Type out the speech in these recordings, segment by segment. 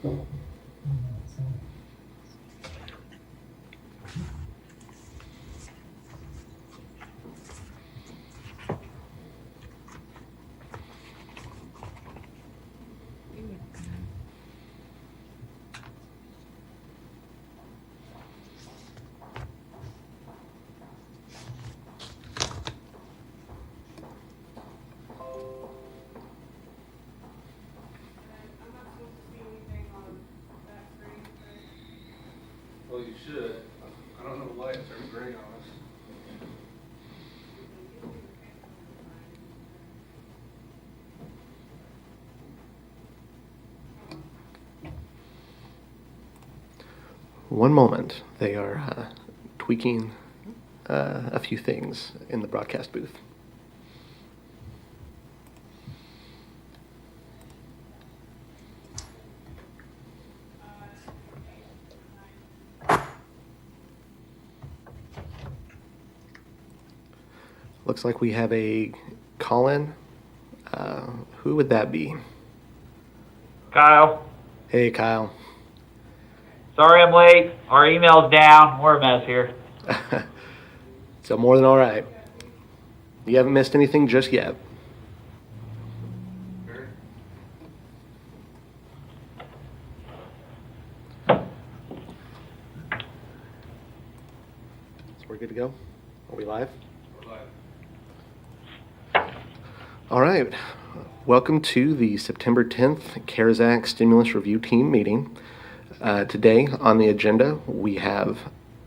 Well, you should. I don't know why it turned gray on us. One moment. They are tweaking a few things in the broadcast booth. Looks like we have a call-in. Who would that be? Kyle, Hey, Kyle. sorry I'm late. Our email's down. We're a mess here. So more than all right. You haven't missed anything just yet. So we're good to go? Are we live? We're live. All right. Welcome to the September 10th CARES Act Stimulus Review Team meeting. Today on the agenda, we have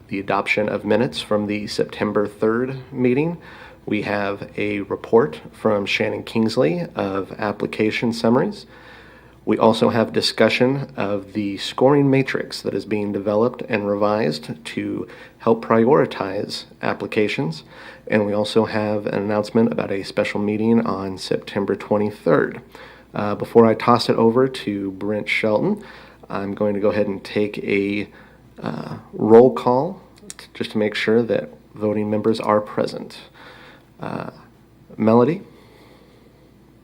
the adoption of minutes from the September 3rd meeting. We have a report from Shannon Kingsley of application summaries. We also have discussion of the scoring matrix that is being developed and revised to help prioritize applications. And we also have an announcement about a special meeting on September 23rd. Before I toss it over to Brent Shelton, I'm going to go ahead and take a roll call just to make sure that voting members are present. Melody?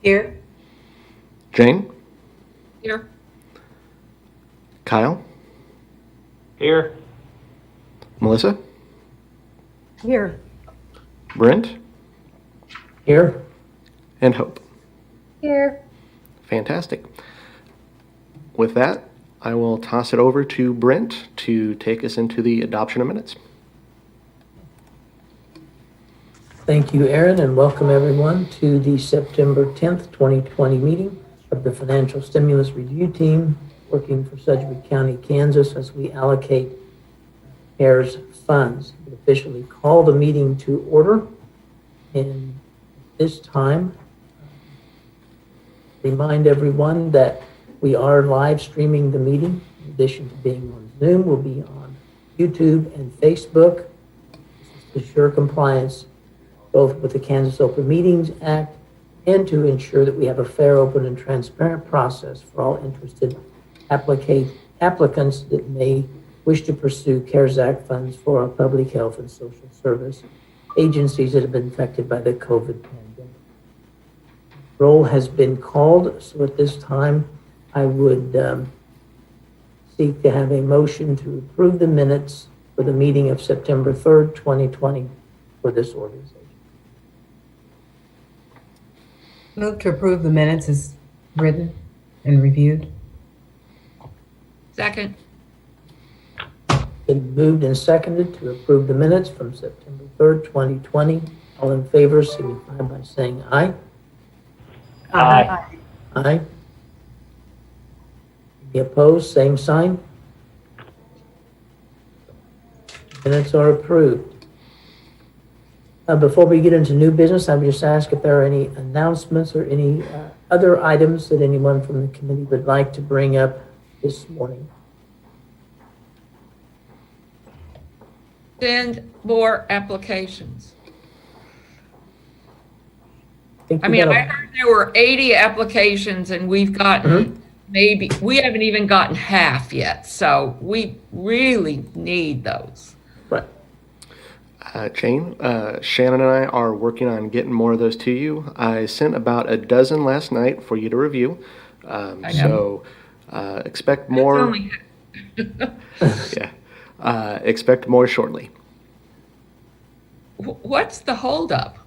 Here. Jane? Here. Kyle? Here. Melissa? Here. Brent? Here. And Hope. Here. Fantastic. With that, I will toss it over to Brent to take us into the adoption of minutes. Thank you, Aaron, and welcome everyone to the September 10th, 2020 meeting of the Financial Stimulus Review Team working for Sedgwick County, Kansas, as we allocate CARES funds. We officially call the meeting to order, and this time, remind everyone that we are live streaming the meeting. In addition to being on Zoom, we'll be on YouTube and Facebook. This is to ensure compliance both with the Kansas Open Meetings Act and to ensure that we have a fair, open, and transparent process for all interested applicants that may wish to pursue CARES Act funds for our public health and social service agencies that have been affected by the COVID pandemic. Roll has been called, so at this time, I would seek to have a motion to approve the minutes for the meeting of September 3rd, 2020 for this organization. Move to approve the minutes as written and reviewed. Second. Been moved and seconded to approve the minutes from September 3rd, 2020. All in favor signify by saying aye. Aye. Aye. Any opposed, same sign. Minutes are approved. Before we get into new business, I would just ask if there are any announcements or any other items that anyone from the committee would like to bring up this morning. Send more applications. I I heard there were 80 applications and we've gotten we haven't even gotten half yet. So we really need those. Right. Jane, Shannon and I are working on getting more of those to you. I sent about a dozen last night for you to review. I know. So Expect It's more. only- Yeah. Expect more shortly. What's the holdup?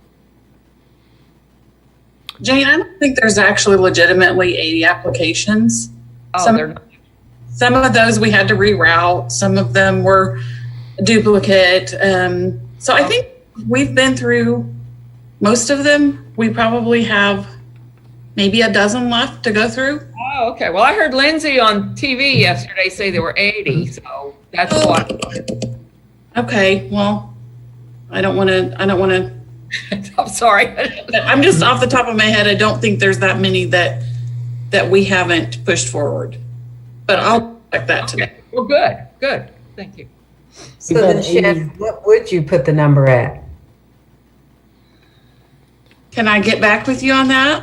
Jane, I don't think there's actually legitimately 80 applications. Oh, they're not. Some of those we had to reroute. Some of them were duplicate. So I think we've been through most of them. We probably have maybe a dozen left to go through. Oh, okay. Well, I heard Lindsay on TV yesterday say there were 80, so that's why. Okay, well, I don't want to, I'm sorry. I'm just off the top of my head. I don't think there's that many that we haven't pushed forward. But I'll check that today. Okay. Well, good. Thank you. So We've then, had Shannon, what would you put the number at? Can I get back with you on that?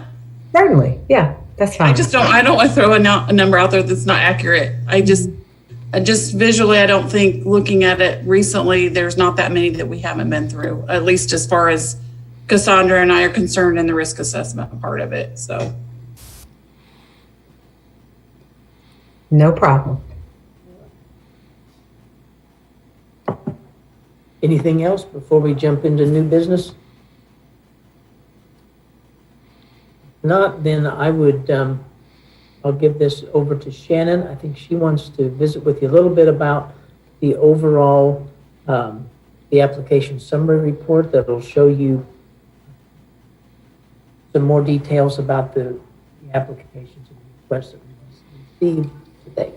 Certainly, yeah, that's fine. I don't want to throw a number out there that's not accurate. I just visually, I don't think looking at it recently, there's not that many that we haven't been through, at least as far as Cassandra and I are concerned in the risk assessment part of it. So No problem. Anything else before we jump into new business? Not, then I would, I'll give this over to Shannon. I think she wants to visit with you a little bit about the overall, the application summary report that will show you some more details about the applications and requests that we received today.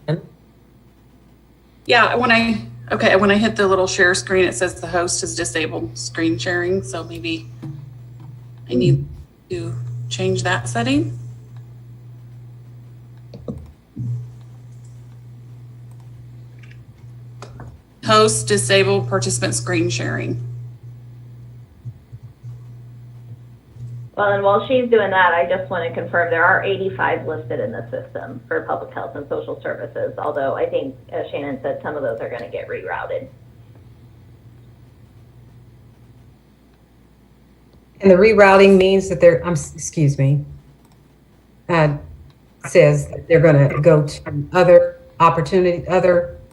And yeah, when I hit the little share screen, it says the host has disabled screen sharing. So maybe I need to change that setting. Host disable participant screen sharing. Well, and while she's doing that, I just want to confirm there are 85 listed in the system for public health and social services, although I think, as Shannon said, some of those are going to get rerouted. And the rerouting means that they're, excuse me, says that they're going to go to other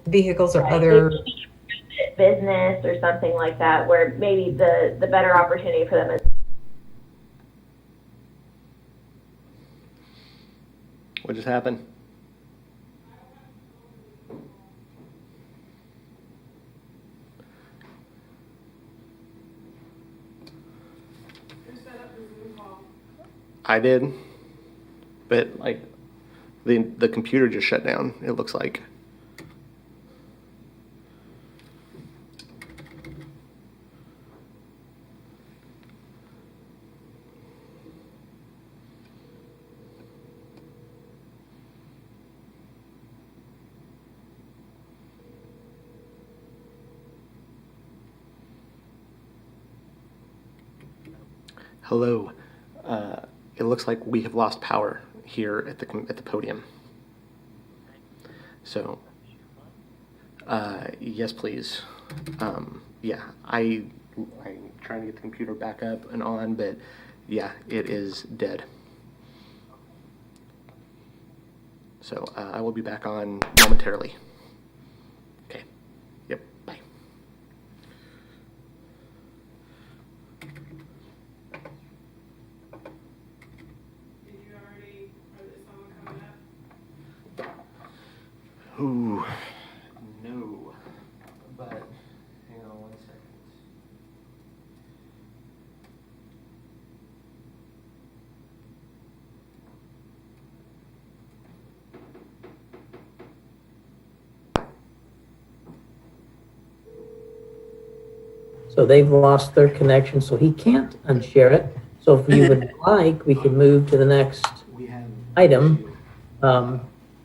vehicles or other. Business or something like that, where maybe the better opportunity for them is. What just happened? I did, but like the computer just shut down. It looks like. Hello. It looks like we have lost power here at the podium. So, yes, please. Yeah, I'm trying to get the computer back up and on, but yeah, it is dead. So I will be back on momentarily. Okay. Yep. Bye. Ooh, no, but hang on 1 second. so they've lost their connection, so he can't unshare it. So if you would like, we could move to the next item.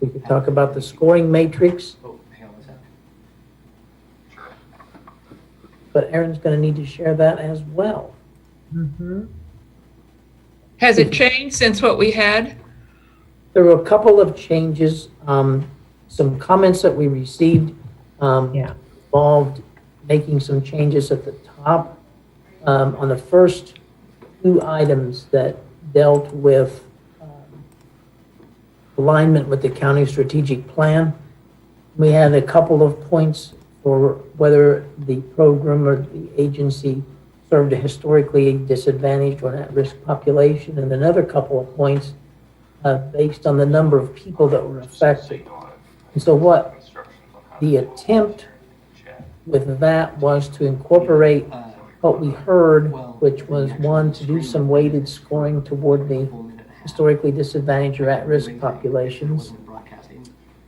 We could talk about the scoring matrix, Oh, hang on 1 second. but Aaron's going to need to share that as well. Mhm. Has it changed since what we had? There were a couple of changes, some comments that we received Yeah. involved making some changes at the top. On the first two items that dealt with alignment with the county strategic plan. We had a couple of points for whether the program or the agency served a historically disadvantaged or at-risk population, and another couple of points based on the number of people that were affected. And so what the attempt with that was to incorporate what we heard, which was one, to do some weighted scoring toward the historically disadvantaged or at-risk populations.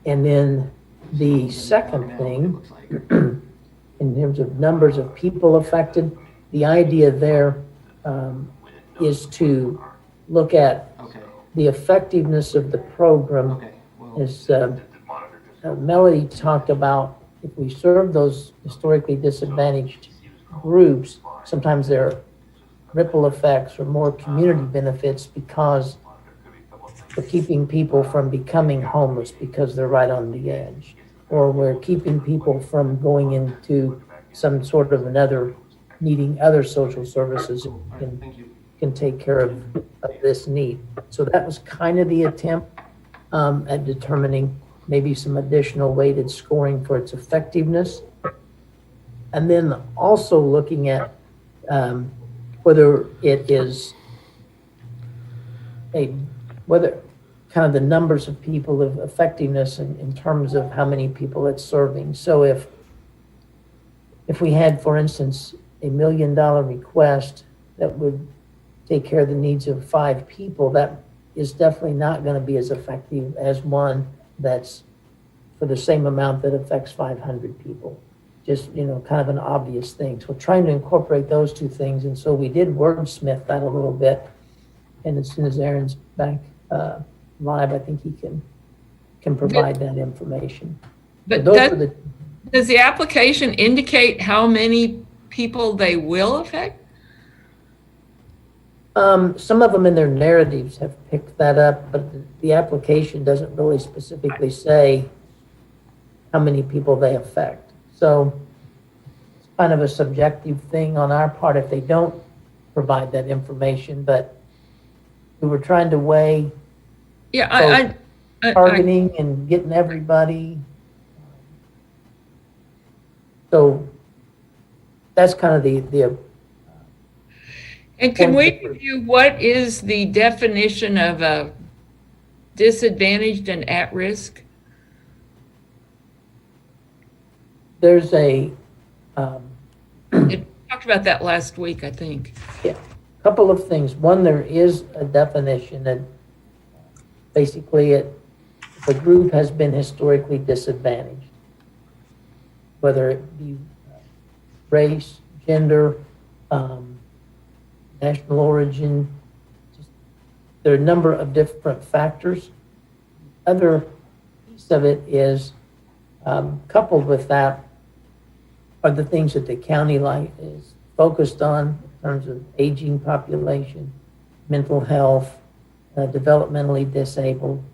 And then the second thing, in terms of numbers of people affected, the idea there is to look at the effectiveness of the program. As Melody talked about, if we serve those historically disadvantaged groups, sometimes there are ripple effects or more community benefits because we're keeping people from becoming homeless because they're right on the edge, or we're keeping people from going into some sort of another, needing other social services can take care of this need. So that was kind of the attempt at determining maybe some additional weighted scoring for its effectiveness. And then also looking at whether it is whether kind of the numbers of people of effectiveness in terms of how many people it's serving. So if we had, for instance, $1 million request that would take care of the needs of 5 people, that is definitely not going to be as effective as one that's for the same amount that affects 500 people. Just, kind of an obvious thing. So we're trying to incorporate those two things. And so we did wordsmith that a little bit. And as soon as Aaron's back live, I think he can provide that information. But Those does the application indicate how many people they will affect? Some of them in their narratives have picked that up, but the application doesn't really specifically say how many people they affect. So it's kind of a subjective thing on our part if they don't provide that information, but we were trying to weigh targeting and getting everybody. So that's kind of the And can we review what is the definition of a disadvantaged and at risk? there's a It talked about that last week, I think. couple of things. One, there is a definition that basically if a group has been historically disadvantaged, whether it be race, gender, national origin, there are a number of different factors. Other piece of it is coupled with that are the things that the county is focused on in terms of aging population, mental health, developmentally disabled,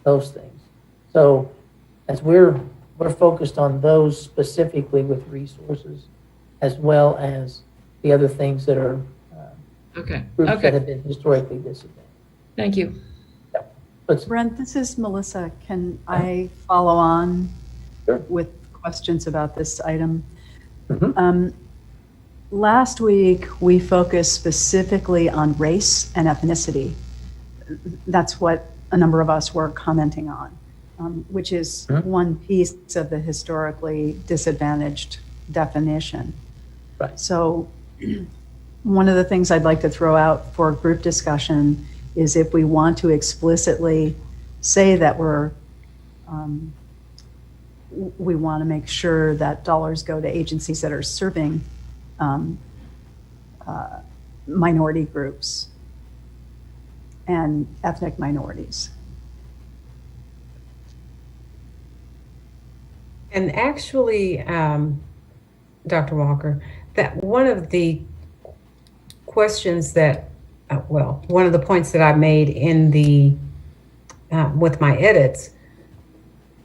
those things. So as we're focused on those specifically with resources, as well as the other things that are Okay. groups that have been historically disadvantaged. Thank you. Brent, this is Melissa. Can I follow on Sure. with questions about this item? Mhm. Last week, we focused specifically on race and ethnicity. That's what a number of us were commenting on, which is one piece of the historically disadvantaged definition. Right. So one of the things I'd like to throw out for group discussion is if we want to explicitly say that we want to make sure that dollars go to agencies that are serving minority groups and ethnic minorities. And actually, Dr. Walker, that one of the questions that, one of the points that I made in the, with my edits,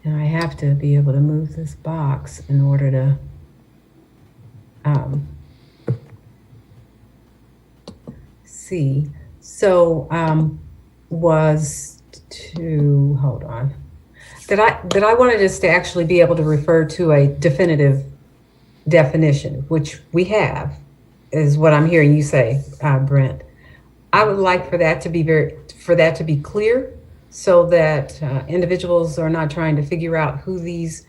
and I have to be able to move this box in order to, see. So, was to, hold on, that I wanted us to actually be able to refer to a definitive definition, which we have, is what I'm hearing you say, Brent. I would like for that to be clear, so that individuals are not trying to figure out who these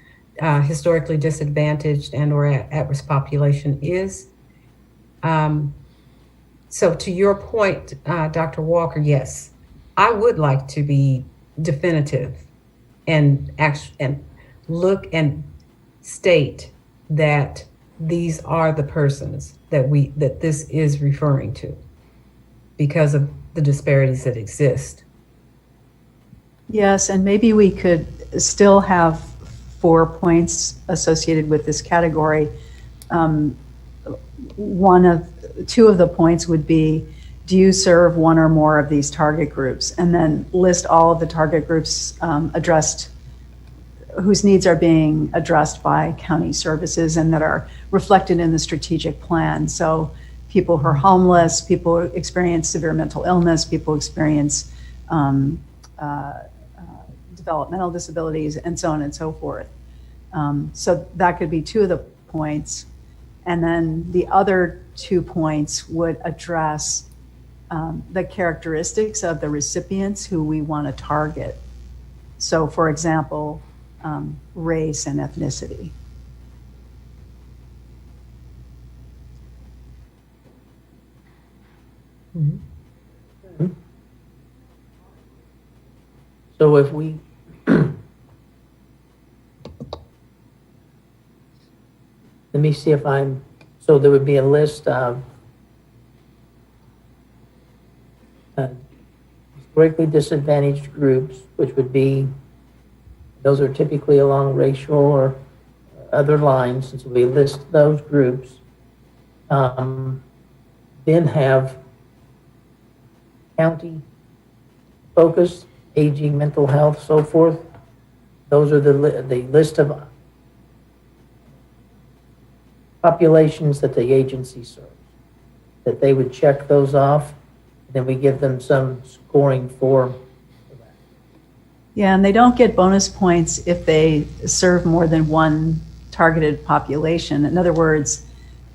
historically disadvantaged and or at-risk population is. So to your point, Dr. Walker, yes, I would like to be definitive and look and state that these are the persons that this is referring to because of the disparities that exist. Yes, and maybe we could still have 4 points associated with this category. Two of the points would be, do you serve one or more of these target groups? And then list all of the target groups addressed, whose needs are being addressed by county services and that are reflected in the strategic plan. So people who are homeless, people who experience severe mental illness, people who experience developmental disabilities, and so on and so forth. So that could be 2 of the points. And then the other 2 points would address the characteristics of the recipients who we want to target. So for example, race and ethnicity. Mm-hmm. So if we let me see if so there would be a list of greatly disadvantaged groups, which would be, those are typically along racial or other lines, and so we list those groups. Then have county focused, aging, mental health, so forth. Those are the list of populations that the agency serves, that they would check those off, and then we give them some scoring for that. Yeah, and they don't get bonus points if they serve more than one targeted population. In other words,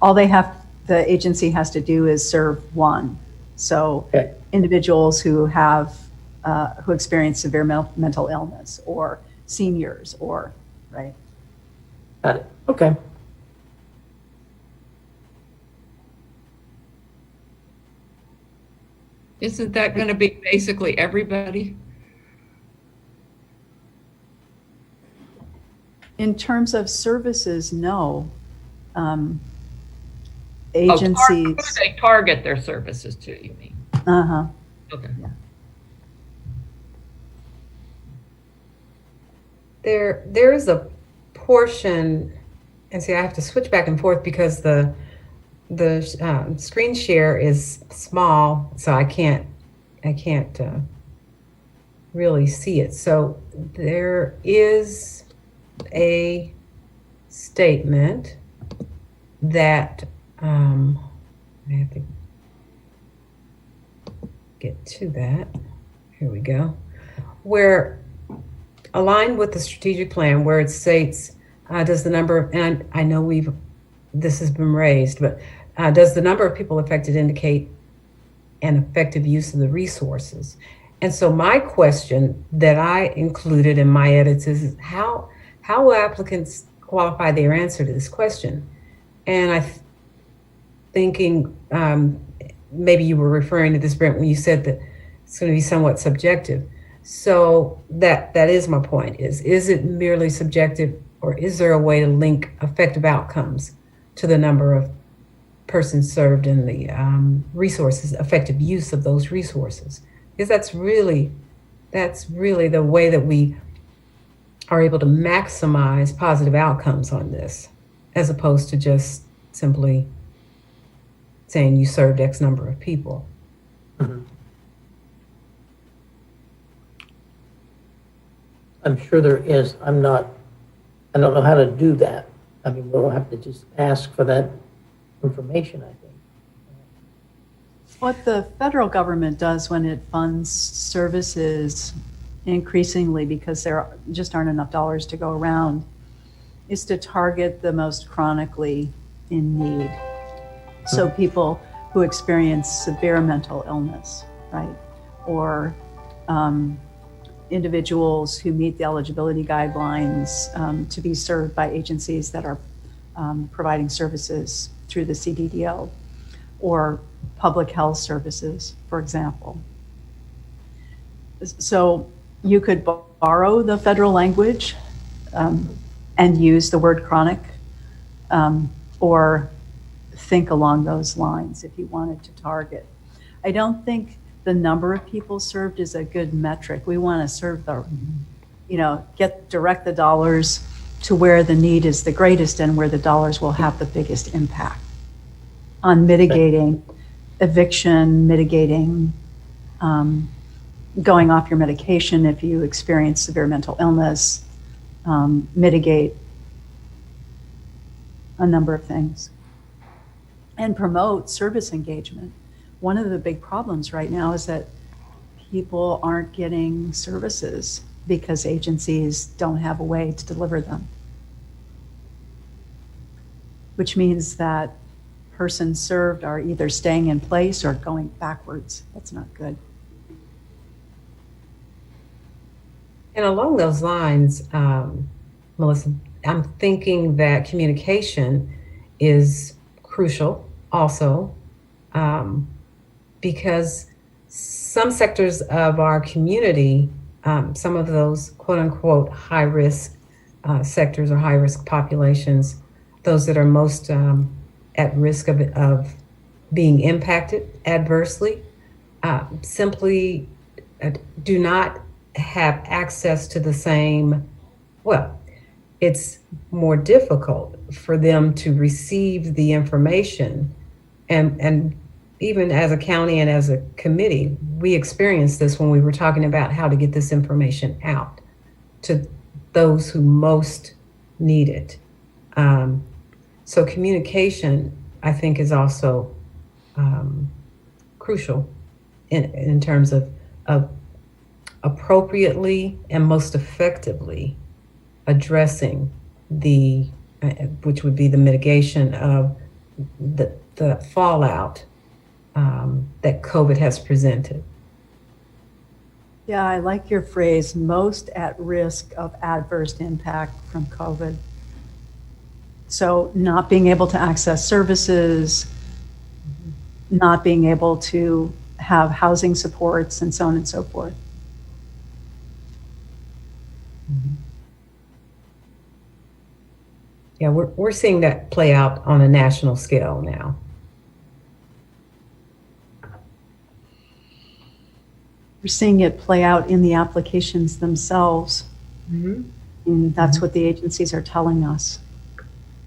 the agency has to do is serve one. So Okay. individuals who experience severe mental illness, or seniors, or, right? Got it. Okay. Isn't that going to be basically everybody? In terms of services, no. Who Agencies, they target their services to, you mean? uh-huh. Okay. There is a portion, and see, I have to switch back and forth because the screen share is small, so I can't really see it. So there is a statement that I have to get to that. Here we go. Where aligned with the strategic plan, where it states, does the number of, and I know this has been raised, but does the number of people affected indicate an effective use of the resources? And so my question that I included in my edits is how will applicants qualify their answer to this question? And thinking maybe you were referring to this, Brent, when you said that it's going to be somewhat subjective. So that is my point, is it merely subjective, or is there a way to link effective outcomes to the number of persons served in the resources, effective use of those resources? Because that's really the way that we are able to maximize positive outcomes on this, as opposed to just simply saying you served X number of people. Mm-hmm. I'm sure there is. I don't know how to do that. I mean, we'll have to just ask for that information, I think. What the federal government does when it funds services increasingly, because there just aren't enough dollars to go around, is to target the most chronically in need. So people who experience severe mental illness, right? Or individuals who meet the eligibility guidelines to be served by agencies that are providing services through the CDDO, or public health services, for example. So you could borrow the federal language and use the word chronic, or think along those lines if you wanted to target. I don't think the number of people served is a good metric. We want to serve the, direct the dollars to where the need is the greatest and where the dollars will have the biggest impact on mitigating eviction, mitigating going off your medication if you experience severe mental illness, mitigate a number of things, and promote service engagement. One of the big problems right now is that people aren't getting services because agencies don't have a way to deliver them, which means that persons served are either staying in place or going backwards. That's not good. And along those lines, Melissa, I'm thinking that communication is crucial also, because some sectors of our community, some of those quote unquote high risk sectors or high risk populations, those that are most at risk of being impacted adversely, simply do not have access to the same, it's more difficult for them to receive the information. And even as a county and as a committee, we experienced this when we were talking about how to get this information out to those who most need it. So communication, I think, is also crucial in terms of appropriately and most effectively addressing which would be the mitigation of the fallout that COVID has presented. Yeah, I like your phrase, most at risk of adverse impact from COVID. So not being able to access services, not being able to have housing supports, and so on and so forth. Yeah, we're seeing that play out on a national scale now. We're seeing it play out in the applications themselves. Mm-hmm. And that's what the agencies are telling us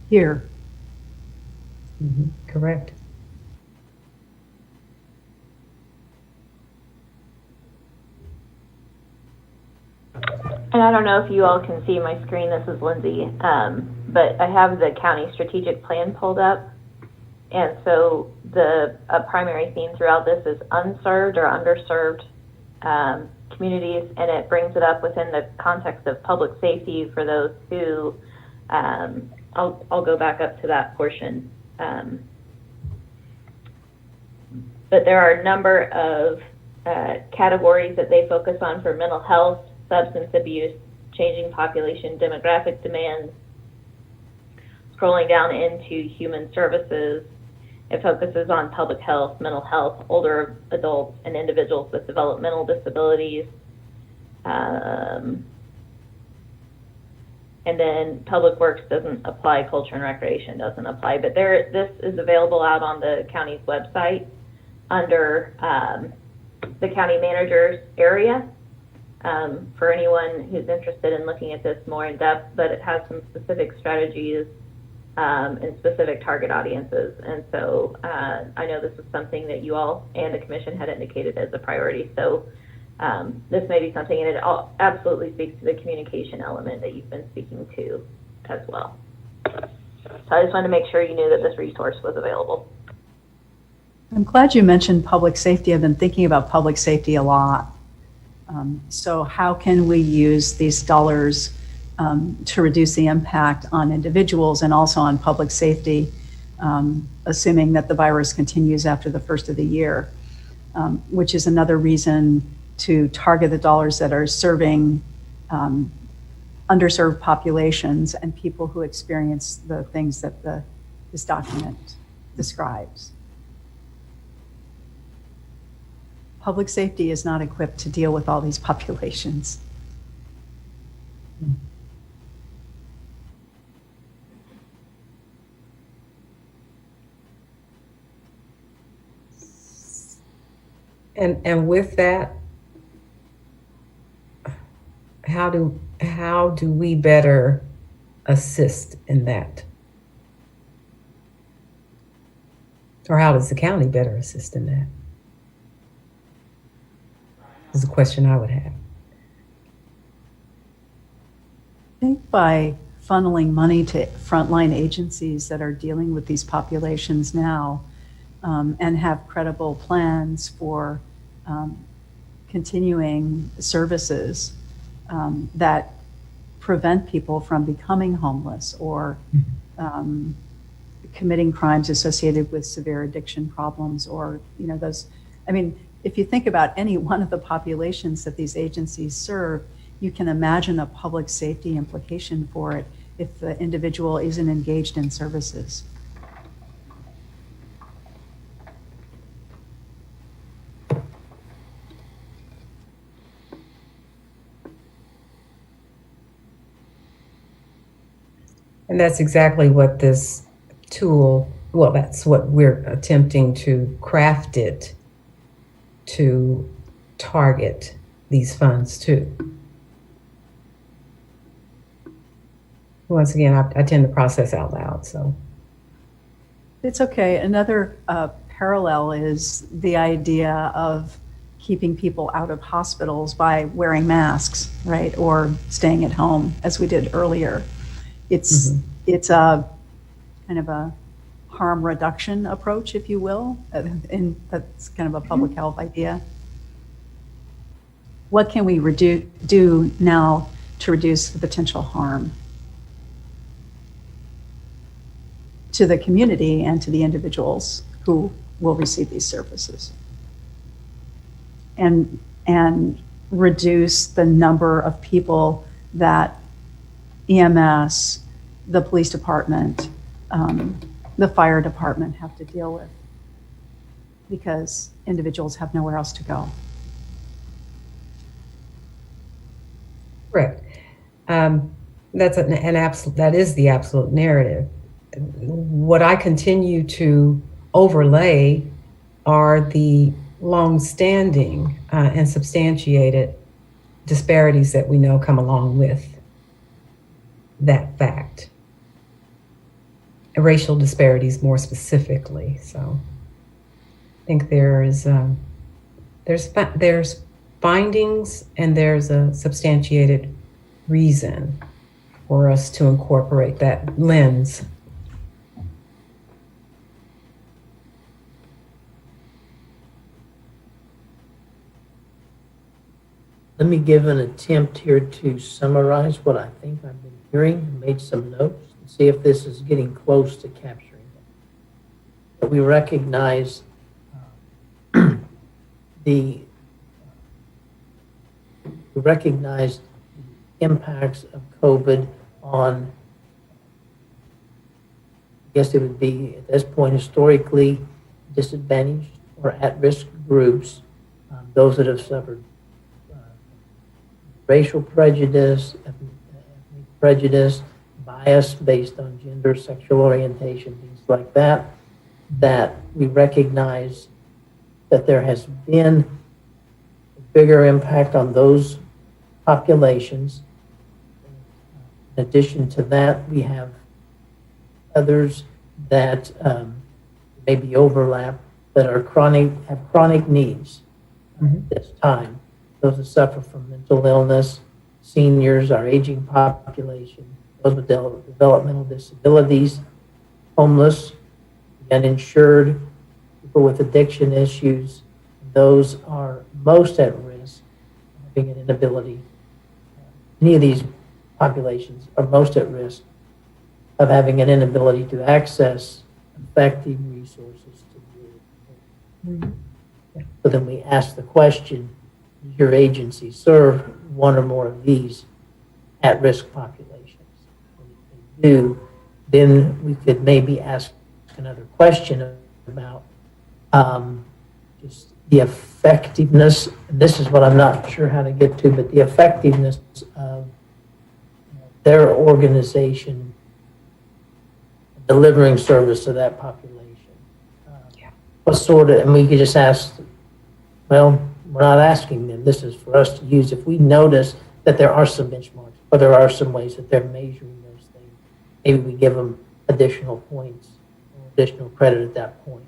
here. Mm-hmm. Correct. And I don't know if you all can see my screen. This is Lindsay, but I have the county strategic plan pulled up. And so a primary theme throughout this is unserved or underserved communities, and it brings it up within the context of public safety for those who, I'll go back up to that portion. But there are a number of categories that they focus on for mental health, substance abuse, changing population demographic demands. Scrolling down into human services, it focuses on public health, mental health, older adults, and individuals with developmental disabilities. And then public works doesn't apply, culture and recreation doesn't apply. But this is available out on the county's website under the county manager's area. For anyone who's interested in looking at this more in depth, but it has some specific strategies and specific target audiences. And so I know this was something that you all and the commission had indicated as a priority. So this may be something, and it absolutely speaks to the communication element that you've been speaking to as well. So I just wanted to make sure you knew that this resource was available. I'm glad you mentioned public safety. I've been thinking about public safety a lot. So how can we use these dollars to reduce the impact on individuals and also on public safety, assuming that the virus continues after the first of the year, which is another reason to target the dollars that are serving underserved populations and people who experience the things that this document describes. Public safety is not equipped to deal with all these populations. And with that, how do we better assist in that? Or how does the county better assist in that? Is a question I would have. I think by funneling money to frontline agencies that are dealing with these populations now, and have credible plans for continuing services that prevent people from becoming homeless or committing crimes associated with severe addiction problems, or those. I mean, if you think about any one of the populations that these agencies serve, you can imagine a public safety implication for it if the individual isn't engaged in services. And that's exactly what this tool, well, that's what we're attempting to craft it to target these funds to. Once again, I tend to process out loud, so. It's okay. Another parallel is the idea of keeping people out of hospitals by wearing masks, right? Or staying at home, as we did earlier. It's a kind of a harm reduction approach, if you will, and that's kind of a public health idea. What can we do now to reduce the potential harm to the community and to the individuals who will receive these services, and reduce the number of people that EMS, the police department, the fire department have to deal with, because individuals have nowhere else to go. Correct. That is the absolute narrative. What I continue to overlay are the long-standing and substantiated disparities that we know come along with that fact. Racial disparities more specifically. So I think there's findings and there's a substantiated reason for us to incorporate that lens. Let me give an attempt here to summarize what I think I've been hearing, made some notes, and see if this is getting close to capturing it. But we recognize the impacts of COVID on, I guess it would be at this point historically disadvantaged or at-risk groups, those that have suffered racial prejudice, ethnic prejudice, bias based on gender, sexual orientation, things like that, that we recognize that there has been a bigger impact on those populations. In addition to that, we have others that maybe overlap, that are have chronic needs at this time. Those that suffer from mental illness, seniors, our aging population, those with developmental disabilities, homeless, uninsured, people with addiction issues. Those are most at risk being an inability. Any of these populations are most at risk of having an inability to access effective resources to deal with. So then we ask the question, does your agency serve one or more of these at-risk populations? And if they do, then we could maybe ask another question about just the effectiveness. This is what I'm not sure how to get to, but the effectiveness of their organization delivering service to that population. What sort of, and we could just ask, well, we're not asking them. This is for us to use. If we notice that there are some benchmarks, or there are some ways that they're measuring those things, maybe we give them additional points, or additional credit at that point.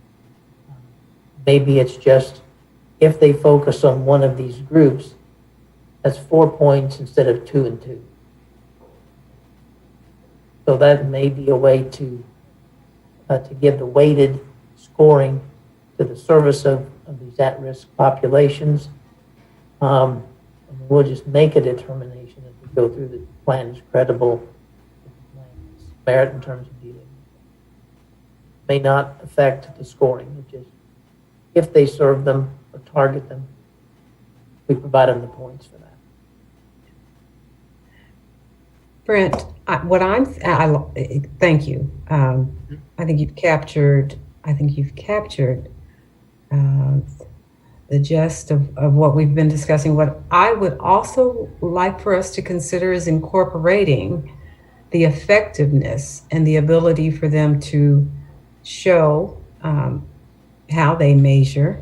Maybe it's just, if they focus on one of these groups, that's 4 points instead of 2 and 2. So that may be a way to give the weighted scoring to the service of these at-risk populations. And we'll just make a determination as we go through the plan is credible, the plan is merit in terms of dealing. May not affect the scoring. It just, if they serve them or target them, we provide them the points for that. Brent, thank you. I think you've captured the gist of what we've been discussing. What I would also like for us to consider is incorporating the effectiveness and the ability for them to show how they measure,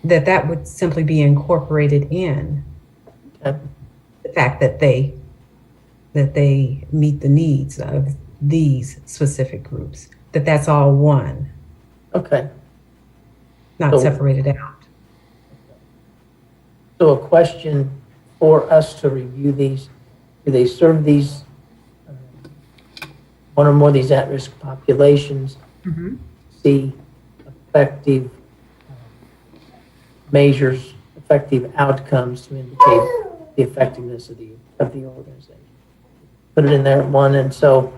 that would simply be incorporated in the fact that they meet the needs of these specific groups, that's all one. Okay. Not So- separated out. So a question for us to review these, do they serve these, one or more of these at-risk populations? See effective measures, effective outcomes to indicate the effectiveness of the organization. Put it in there at one, and so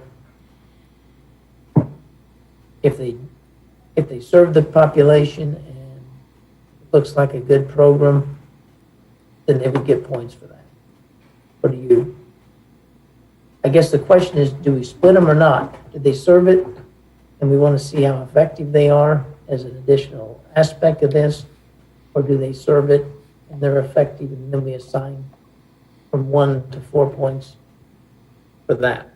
if they serve the population and it looks like a good program, then they would get points for that. Or do you? I guess the question is, do we split them or not? Did they serve it? And we want to see how effective they are as an additional aspect of this, or do they serve it and they're effective, and then we assign from 1 to 4 points for that?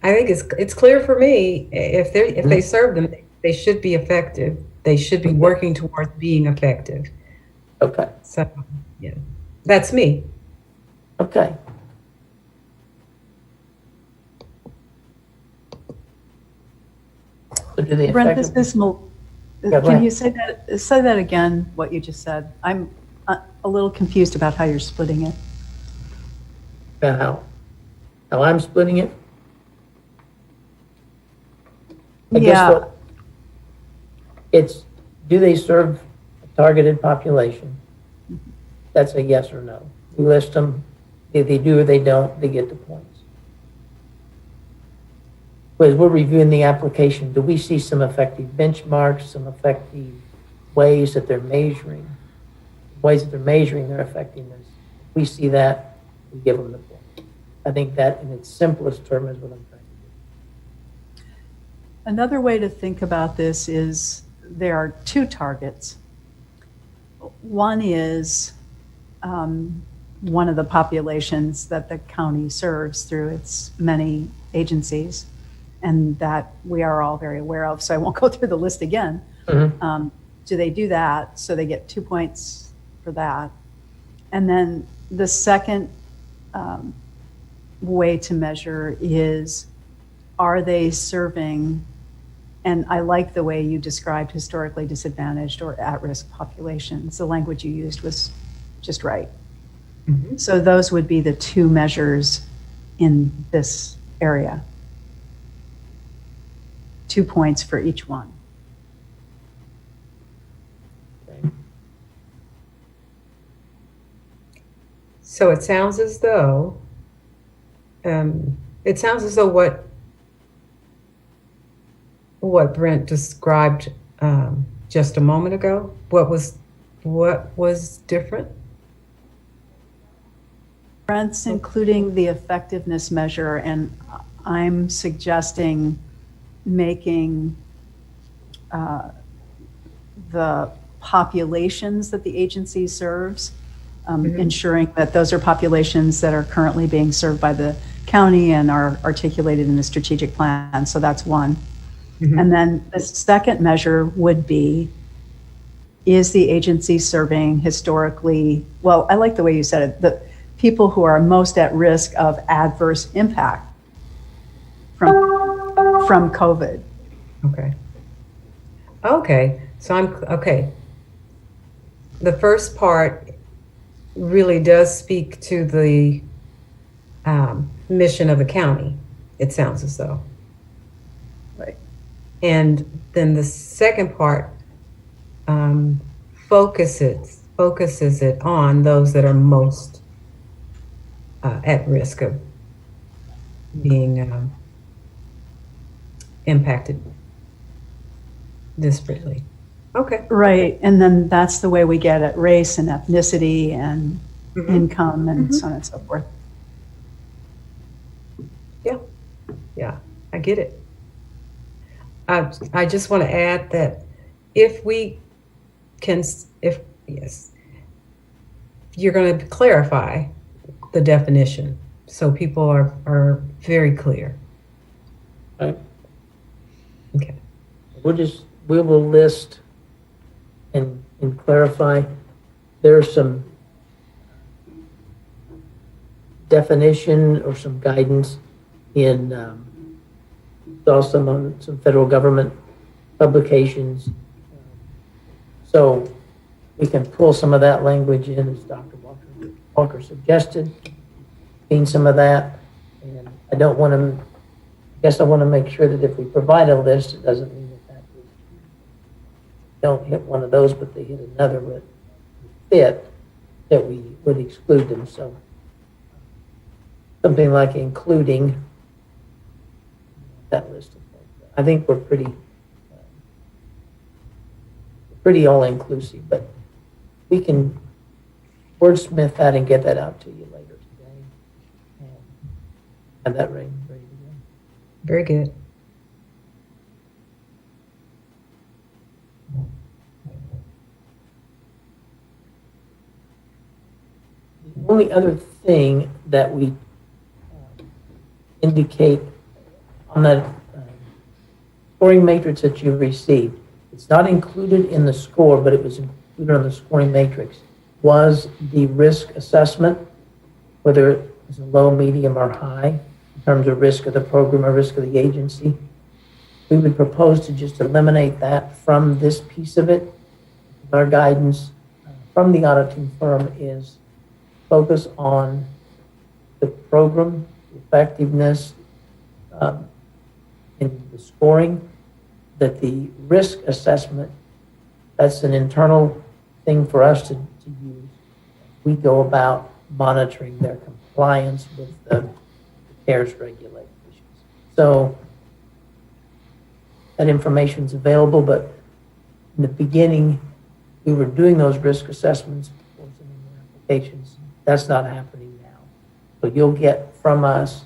I think it's clear for me, if they serve them, they should be effective. They should be working towards being effective. Okay. So, yeah, that's me. Okay. So do they Brent, effective- this is, go can ahead. you say that again, what you just said? I'm a little confused about how you're splitting it. About how I'm splitting it? I guess Yeah. what, it's, do they serve a targeted population? That's a yes or no. We list them. If they do or they don't, they get the points. But as we're reviewing the application, do we see some effective benchmarks, some effective ways that they're measuring their effectiveness? If we see that, we give them the point. I think that in its simplest term is what I'm trying to do. Another way to think about this is there are two targets. One is one of the populations that the county serves through its many agencies, and that we are all very aware of, so I won't go through the list again. Do they do that? So they get 2 points for that. And then the second way to measure is, are they serving, and I like the way you described historically disadvantaged or at-risk populations. The language you used was just right. So those would be the two measures in this area. 2 points for each one. So it sounds as though, what Brent described just a moment ago. What was different? Brent's including the effectiveness measure, and I'm suggesting making the populations that the agency serves, ensuring that those are populations that are currently being served by the county and are articulated in the strategic plan. So that's one. And then the second measure would be, is the agency serving historically, well, I like the way you said it, the people who are most at risk of adverse impact from COVID. Okay. So okay. The first part really does speak to the mission of the county, it sounds as though. Right. And then the second part focuses it on those that are most at risk of being impacted disparately. Okay. Right. And then that's the way we get at race and ethnicity and income and so on and so forth. Yeah, I get it. I just want to add that if you're going to clarify the definition so people are very clear. Right. Okay. We will list and clarify. There's some definition or some guidance in also on some federal government publications. So we can pull some of that language in, as Dr. Walker suggested, seen some of that. And I guess I want to make sure that if we provide a list, it doesn't mean that don't hit one of those, but they hit another that fit, that we would exclude them. So something like including that list of things. I think we're pretty all-inclusive, but we can wordsmith that and get that out to you later today. And have that ready to go. Very good. The only other thing that we indicate on that scoring matrix that you received, it's not included in the score, but it was included on the scoring matrix, was the risk assessment, whether it was a low, medium, or high in terms of risk of the program or risk of the agency. We would propose to just eliminate that from this piece of it. Our guidance from the auditing firm is focus on the program, effectiveness, in the scoring, that the risk assessment, that's an internal thing for us to use. We go about monitoring their compliance with the CARES regulations. So that information is available, but in the beginning, we were doing those risk assessments before sending the applications. That's not happening now. So you'll get from us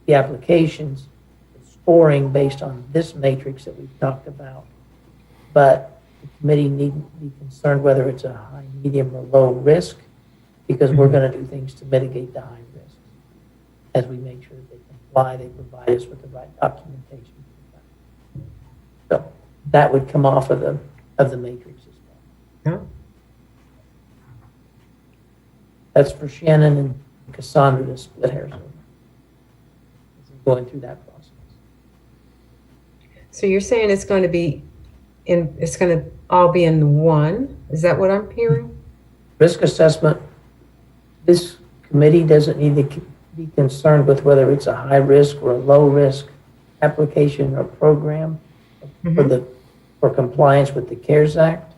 the applications, the scoring based on this matrix that we've talked about. But the committee needn't be concerned whether it's a high, medium, or low risk, because we're going to do things to mitigate the high risk as we make sure that they comply, they provide us with the right documentation. So that would come off of the matrix as well. Yeah. That's for Shannon and Cassandra to split hairs over. Going through that process. So you're saying it's going to all be in one? Is that what I'm hearing? Risk assessment, this committee doesn't need to be concerned with whether it's a high risk or a low risk application or program for compliance with the CARES Act.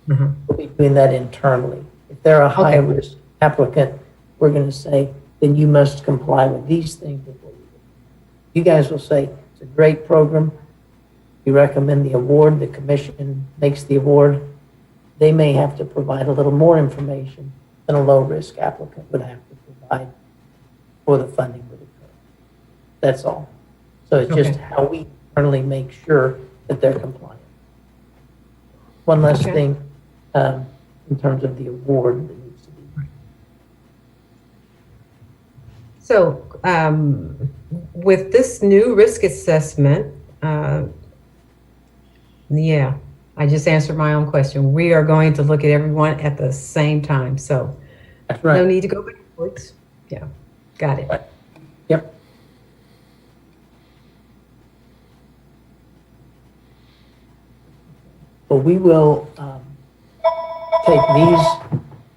We'll be doing that internally. If they're a high-risk applicant, we're going to say, then you must comply with these things before you do. You guys will say, it's a great program. You recommend the award, the commission makes the award. They may have to provide a little more information than a low-risk applicant would have to provide for the funding would occur. That's all. So it's just how we internally make sure that they're compliant. One last thing in terms of the award that needs to be. So with this new risk assessment, yeah, I just answered my own question. We are going to look at everyone at the same time. So That's right. no need to go backwards. Yeah, got it. Right. Yep. Well, we will take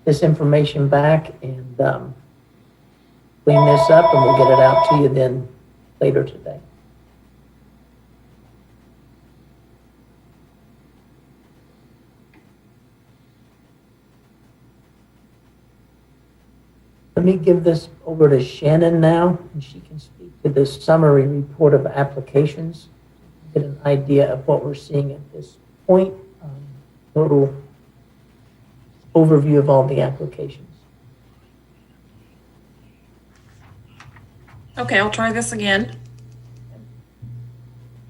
this information back and clean this up, and we'll get it out to you then later today. Let me give this over to Shannon now, and she can speak to this summary report of applications, get an idea of what we're seeing at this point, total overview of all the applications. Okay, I'll try this again.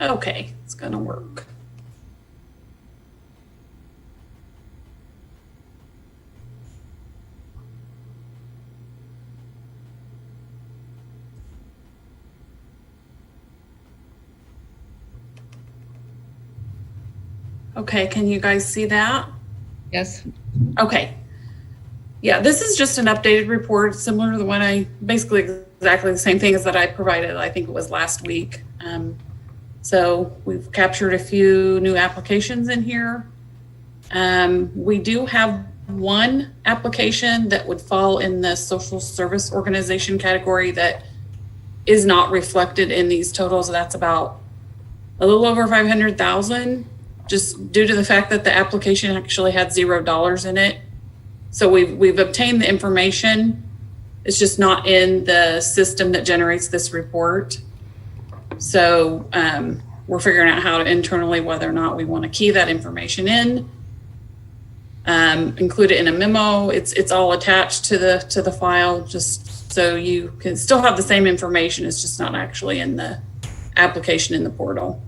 Okay, it's gonna work. Okay, can you guys see that? Yes. Okay. Yeah, this is just an updated report, similar to the one basically exactly the same thing as that I provided, I think it was last week. So we've captured a few new applications in here. We do have one application that would fall in the social service organization category that is not reflected in these totals. That's about a little over 500,000. Just due to the fact that the application actually had $0 in it. So we've obtained the information. It's just not in the system that generates this report. So we're figuring out how to internally whether or not we want to key that information in, include it in a memo. It's all attached to the file, just so you can still have the same information. It's just not actually in the application in the portal.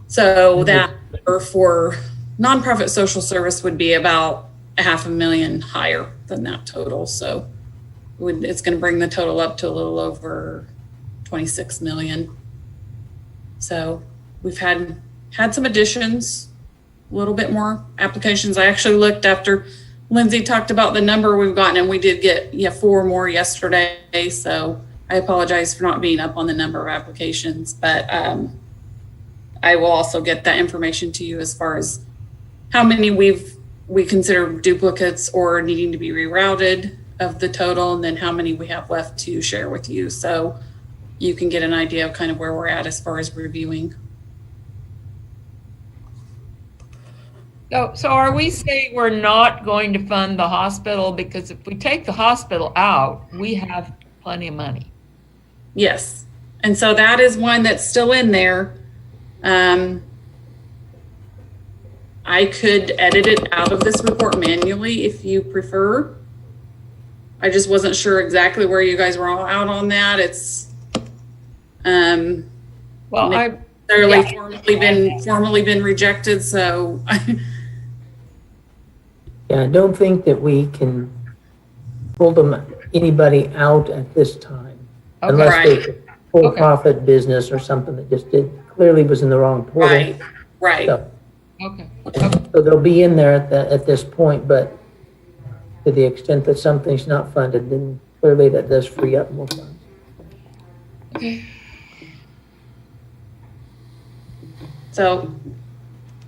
So that number for nonprofit social service would be about $500,000 higher than that total. So it's going to bring the total up to a little over 26 million. So we've had some additions, a little bit more applications. I actually looked after Lindsay talked about the number we've gotten, and we did get 4 more yesterday. So I apologize for not being up on the number of applications, but I will also get that information to you as far as how many we consider duplicates or needing to be rerouted of the total, and then how many we have left to share with you. So you can get an idea of kind of where we're at as far as reviewing. So are we saying we're not going to fund the hospital? Because if we take the hospital out, we have plenty of money. Yes. And so that is one that's still in there. I could edit it out of this report manually if you prefer. I just wasn't sure exactly where you guys were all out on that. It's well, formally been rejected, so Yeah, I don't think that we can pull anybody out at this time. Okay. Unless Right. they for-profit business or something that just clearly was in the wrong portal. right. So, okay. so they'll be in there at this point, but to the extent that something's not funded, then clearly that does free up more funds. Okay. So,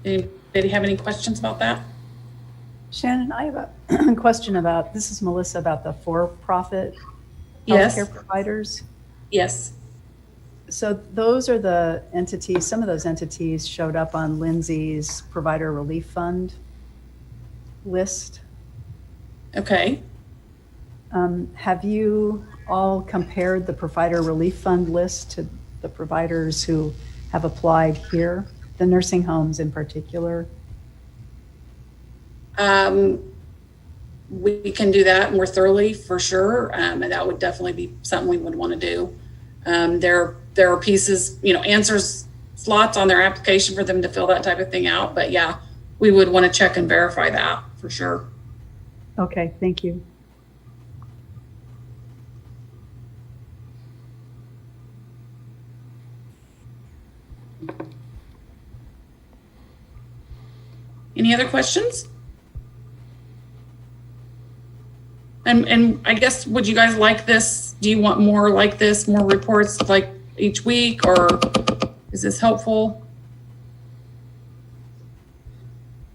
anybody have any questions about that? Shannon, I have a question about, this is Melissa, about the for-profit Yes. healthcare providers. Yes. So those are the entities, some of those entities showed up on Lindsay's Provider Relief Fund list. Okay. Have you all compared the Provider Relief Fund list to the providers who have applied here, the nursing homes in particular? We can do that more thoroughly for sure. And that would definitely be something we would want to do. There are pieces, answers, slots on their application for them to fill that type of thing out. But yeah, we would want to check and verify that for sure. Okay, thank you. Any other questions? And I guess, would you guys like this? Do you want more like this, more reports like each week, or is this helpful?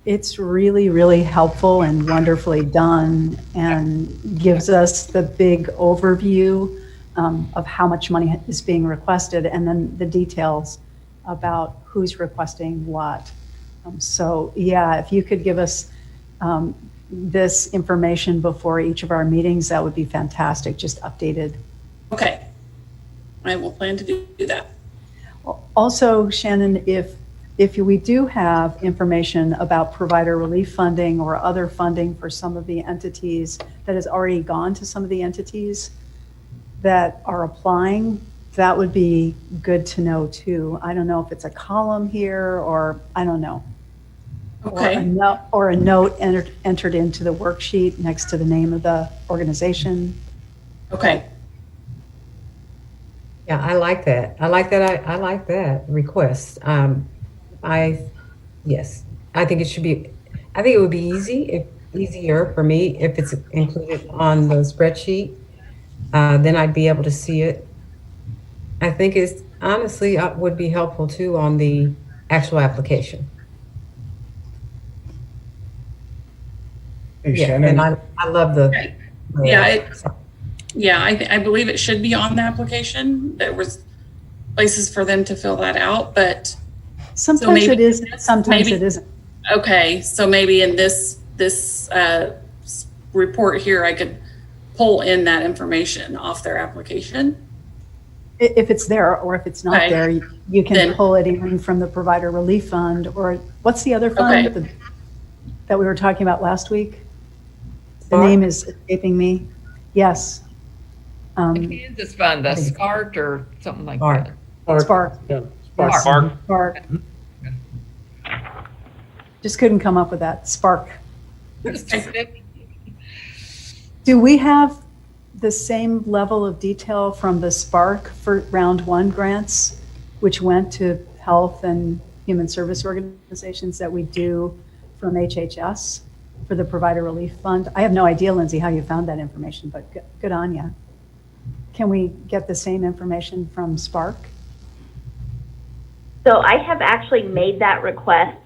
It's really, really helpful and wonderfully done, and gives us the big overview of how much money is being requested, and then the details about who's requesting what. So yeah, if you could give us this information before each of our meetings, that would be fantastic, just updated. Okay, I will plan to do that. Also, Shannon, if we do have information about provider relief funding or other funding for some of the entities that has already gone to some of the entities that are applying, that would be good to know too. I don't know if it's a column here, or I don't know. Okay. Or a note entered into the worksheet next to the name of the organization. Okay. Yeah, I like that. I like that request. Yes, I think it would be easier for me if it's included on the spreadsheet. Then I'd be able to see it. I think it's honestly would be helpful too on the actual application. Hey, Yeah, Shannon. and I love the. Okay. Yeah, I believe it should be on the application. There was places for them to fill that out, but Sometimes it is, sometimes maybe- it isn't. okay, so maybe in this report here, I could pull in that information off their application. If it's there, or if it's not Okay. there, you can Then- pull it even from the Provider Relief Fund, or what's the other fund Okay. that we were talking about last week? The Spark? name is escaping me. Yes. The Kansas Fund, the SCART or something like Spark. that. Spark. Yeah, Yes, Spark. Just couldn't come up with that. Spark. Do we have the same level of detail from the Spark for round one grants, which went to health and human service organizations, that we do from HHS for the Provider Relief Fund? I have no idea, Lindsay, how you found that information, but good on you. Can we get the same information from Spark? So I have actually made that request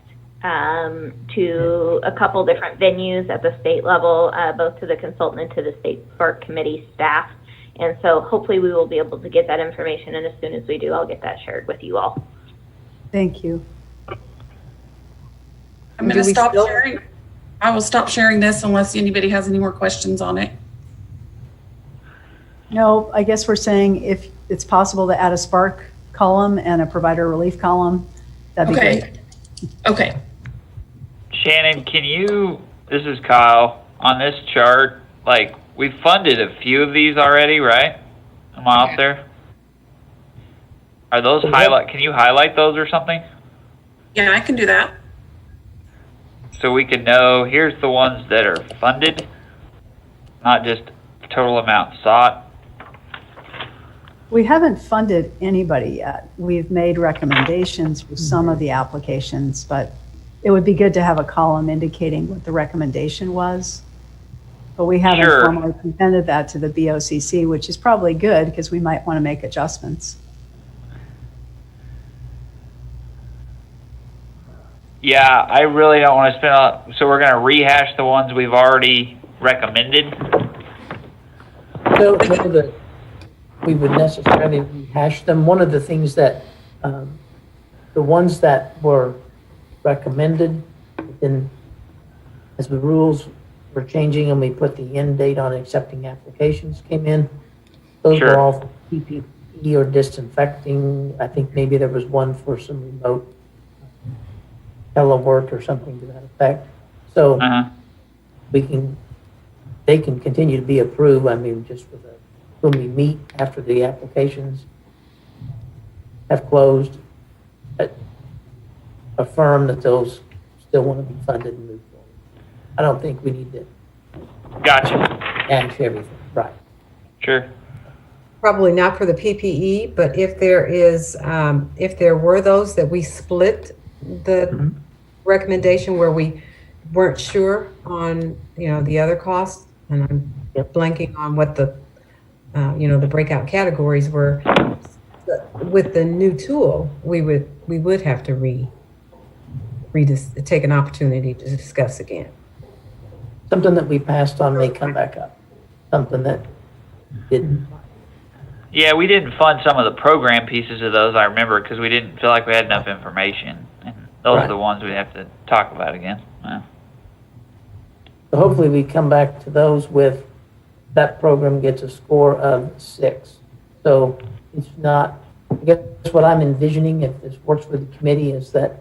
to a couple different venues at the state level, both to the consultant and to the state Spark committee staff. And so hopefully we will be able to get that information. And as soon as we do, I'll get that shared with you all. Thank you. I'm going to stop sharing. I will stop sharing this unless anybody has any more questions on it. No, I guess we're saying if it's possible to add a Spark column and a provider relief column, that'd be Okay. great. Okay. Shannon, this is Kyle, on this chart, we funded a few of these already, right? Am I off there? Are those can you highlight those or something? Yeah, I can do that. So we can know, here's the ones that are funded, not just total amount sought. We haven't funded anybody yet. We've made recommendations for some of the applications, but it would be good to have a column indicating what the recommendation was. But we haven't Sure. formally presented that to the BOCC, which is probably good because we might want to make adjustments. Yeah, I really don't want to spend so we're going to rehash the ones we've already recommended. Don't know that we would necessarily rehash them. One of the things that, the ones that were recommended, as the rules were changing and we put the end date on accepting applications came in. Those were Sure. all for PPE or disinfecting. I think maybe there was one for some remote telework or something to that effect. So Uh-huh. they can continue to be approved. I mean, just for when we meet after the applications have closed, affirm that those still want to be funded and move forward. I don't think we need to Gotcha. add everything, right? Sure. Probably not for the PPE, but if there were those that we split the Mhm. recommendation where we weren't sure on, the other costs, and I'm Yep. blanking on what the breakout categories were. With the new tool, we would have to take an opportunity to discuss again. Something that we passed on may come back up. Something that didn't. Yeah, we didn't fund some of the program pieces of those, I remember, because we didn't feel like we had enough information. And those Right. are the ones we have to talk about again. Yeah. So hopefully we come back to those with, that program gets a score of 6. So it's not, I guess what I'm envisioning, if this works with the committee, is that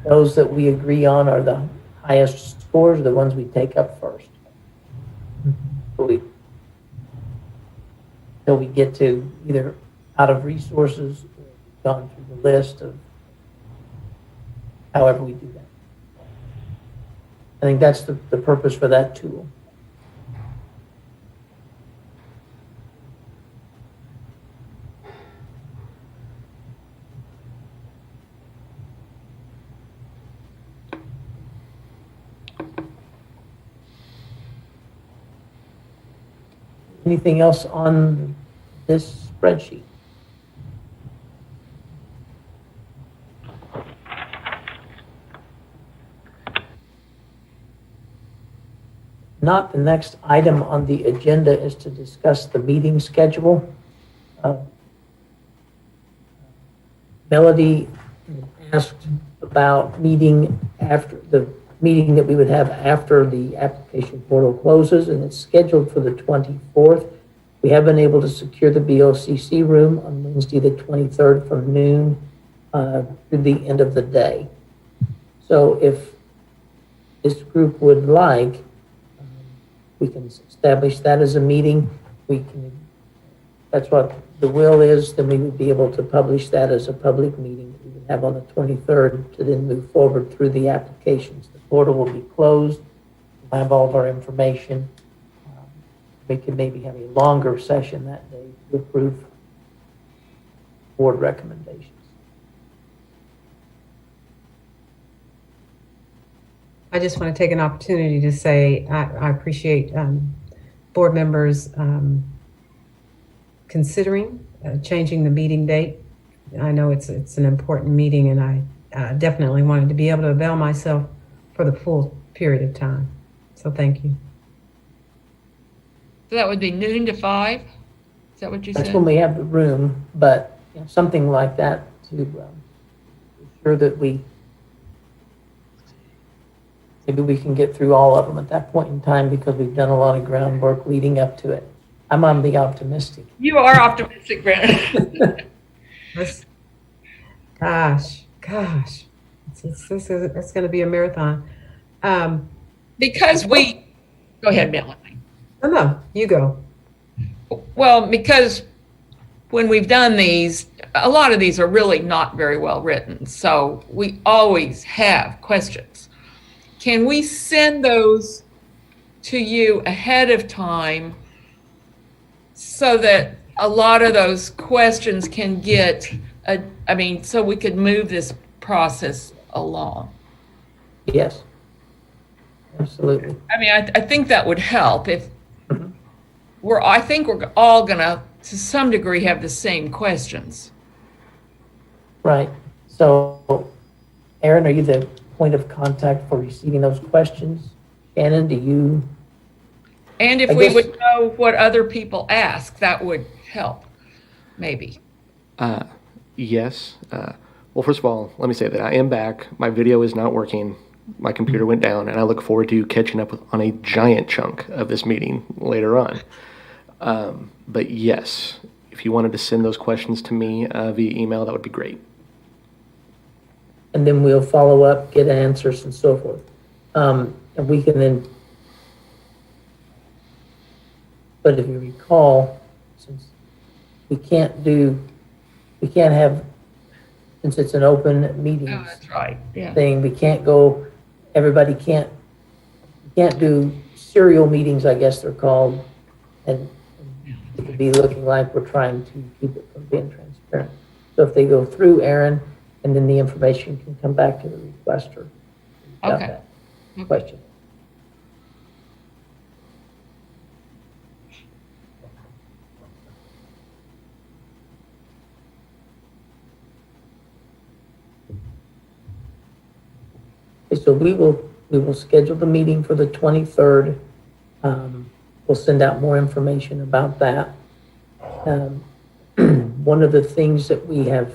those that we agree on are the highest scores, the ones we take up first. Till we get to either out of resources or gone through the list of however we do that. I think that's the purpose for that tool. Anything else on this spreadsheet? Not, the next item on the agenda is to discuss the meeting schedule. Melody asked about meeting after the meeting that we would have after the application portal closes, and it's scheduled for the 24th. We have been able to secure the BOCC room on Wednesday, the 23rd from noon through the end of the day. So if this group would like, we can establish that as a meeting. That's what the will is, then we would be able to publish that as a public meeting that we would have on the 23rd to then move forward through the applications. The portal will be closed. We'll have all of our information. We could maybe have a longer session that day to approve board recommendations. I just want to take an opportunity to say I appreciate board members considering changing the meeting date. I know it's an important meeting, and I definitely wanted to be able to avail myself for the full period of time. So thank you. So that would be noon to 5? Is that what you said? That's when we have the room, but something like that to ensure that maybe we can get through all of them at that point in time, because we've done a lot of groundwork leading up to it. I'm on the optimistic. You are optimistic, Brent. Gosh, it's going to be a marathon. Because go ahead, Melanie. No, you go. Well, because when we've done these, a lot of these are really not very well written. So we always have questions. Can we send those to you ahead of time so that a lot of those questions can get, so we could move this process along? Yes, absolutely. I think that would help if I think we're all gonna, to some degree, have the same questions. Right. So, Aaron, are you the point of contact for receiving those questions? Shannon, do you? And if we would know what other people ask, that would help, maybe. Yes. Well, first of all, let me say that I am back. My video is not working my computer went down, and I look forward to catching up on a giant chunk of this meeting later on. But yes, if you wanted to send those questions to me via email, that would be great. And then we'll follow up, get answers and so forth. And we can then, but if you recall, since we can't have, since it's an open meeting Oh, that's right. Yeah. thing, we can't go, everybody can't do serial meetings, I guess they're called, and it could be looking like we're trying to keep it from being transparent. So if they go through Aaron, and then the information can come back to the requester. about Okay. that Question. Okay, so we will schedule the meeting for the 23rd. We'll send out more information about that. One of the things that we have,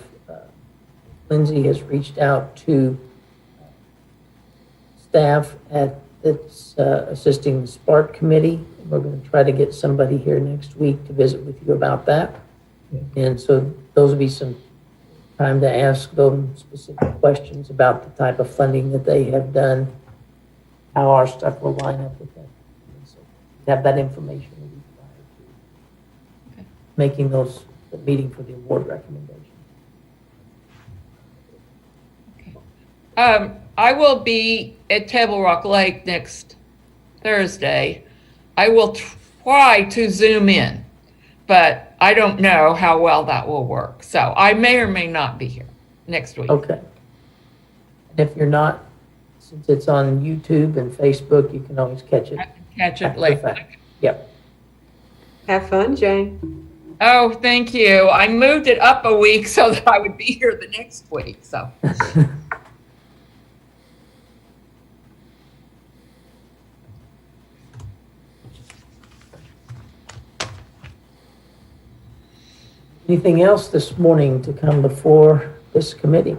Lindsay has reached out to staff that's assisting the SPARK committee. We're going to try to get somebody here next week to visit with you about that. And so those will be some time to ask them specific questions about the type of funding that they have done, how our stuff will line up with that. And so have that information a week prior to making the meeting for the award recommendation. I will be at Table Rock Lake next Thursday. I will try to Zoom in, but I don't know how well that will work. So I may or may not be here next week. Okay. And if you're not, since it's on YouTube and Facebook, you can always catch it. I can catch it after the later. fact. Yep. Have fun, Jane. Oh, thank you. I moved it up a week so that I would be here the next week. So Anything else this morning to come before this committee?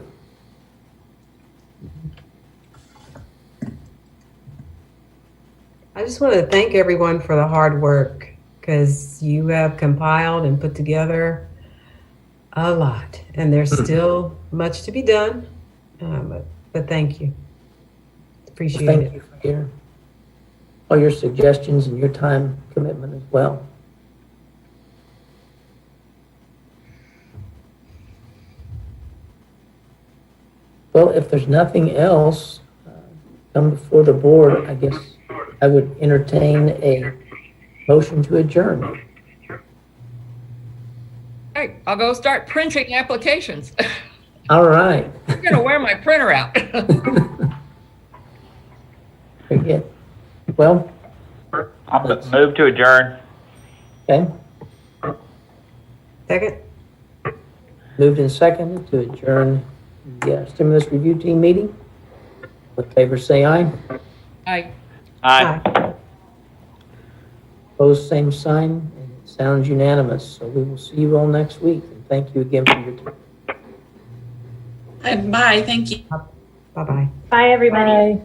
I just want to thank everyone for the hard work, because you have compiled and put together a lot, and there's still much to be done. But thank you. Appreciate Thank it. you for all your suggestions and your time commitment as well. Well, if there's nothing else come before the board, I guess I would entertain a motion to adjourn. hey, I'll go start printing applications. All right. I'm going to wear my printer out. Very good. Well, I'll move to adjourn. okay. Second? Moved and seconded to adjourn the stimulus review team meeting. All in favor, say aye. I Aye. Opposed, same sign, and it sounds unanimous. So we will see you all next week. And thank you again for your time. Bye, thank you. Bye-bye. Bye, everybody. Bye.